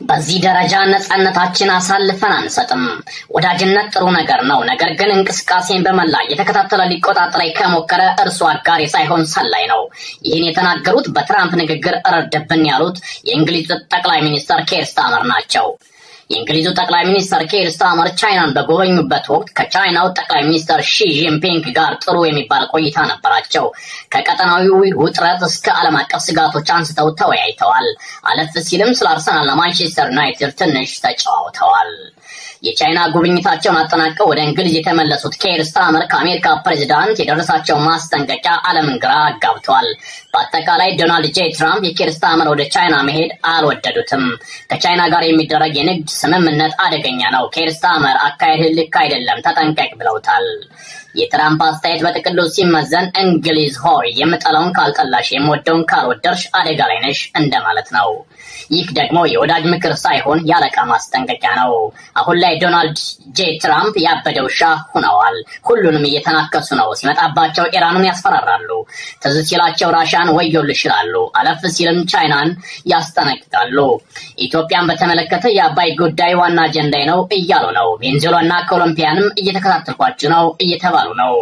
በዚህ ደረጃ ነፃነታችን አሳልፈን አንሰጥም። ወዳጅነት ጥሩ ነገር ነው፣ ነገር ግን እንቅስቃሴን በመላ የተከታተለ ሊቆጣጠር ከሞከረ እርሱ አጋሪ ሳይሆን ሰላይ ነው። ይህን የተናገሩት በትራምፕ ንግግር ረድብን ያሉት የእንግሊዝ ጠቅላይ ሚኒስትር ኬር ስታርመር ናቸው። የእንግሊዙ ጠቅላይ ሚኒስትር ኬር ስታርመር ቻይናን በጎበኙበት ወቅት ከቻይናው ጠቅላይ ሚኒስትር ሺ ጂንፒንግ ጋር ጥሩ የሚባል ቆይታ ነበራቸው። ከቀጠናዊ ውጥረት እስከ ዓለም አቀፍ ስጋቶች አንስተው ተወያይተዋል። አለፍ ሲልም ስለ አርሰናልና ማንቸስተር ዩናይትድ ትንሽ ተጨዋውተዋል። የቻይና ጉብኝታቸውን አጠናቀው ወደ እንግሊዝ የተመለሱት ኬር ስታርመር ከአሜሪካ ፕሬዝዳንት የደረሳቸው ማስጠንቀቂያ ዓለምን ግራ አጋብቷል። በአጠቃላይ ዶናልድ ጄ ትራምፕ የኬር ስታርመር ወደ ቻይና መሄድ አልወደዱትም። ከቻይና ጋር የሚደረግ የንግድ ስምምነት አደገኛ ነው፣ ኬር ስታርመር አካሄድ ልክ አይደለም፣ ተጠንቀቅ ብለውታል። የትራምፕ አስተያየት በጥቅሉ ሲመዘን እንግሊዝ ሆይ የምጠላውን ካልጠላሽ የምወደውን ካልወደድሽ አደጋ ላይ ነሽ እንደማለት ነው። ይህ ደግሞ የወዳጅ ምክር ሳይሆን ያለቃ ማስጠንቀቂያ ነው። አሁን ላይ ዶናልድ ጄ ትራምፕ ያበደ ውሻ ሆነዋል። ሁሉንም እየተናከሱ ነው። ሲመጣባቸው ኢራንን ያስፈራራሉ፣ ትዝ ሲላቸው ራሻን ወዮልሽ ይላሉ፣ አለፍ ሲልም ቻይናን ያስጠነቅቃሉ። ኢትዮጵያን በተመለከተ የአባይ ጉዳይ ዋና አጀንዳዬ ነው እያሉ ነው። ቬንዙዌላና ኮሎምቢያንም እየተከታተልኳቸው ነው እየተባሉ ነው።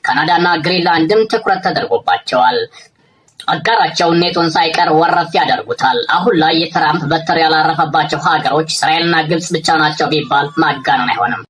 ካናዳና ግሪንላንድም ትኩረት ተደርጎባቸዋል። አጋራቸውን ኔቶን ሳይቀር ወረፍ ያደርጉታል። አሁን ላይ የትራምፕ በትር ያላረፈባቸው ሀገሮች እስራኤልና ግብጽ ብቻ ናቸው ቢባል ማጋነን አይሆንም።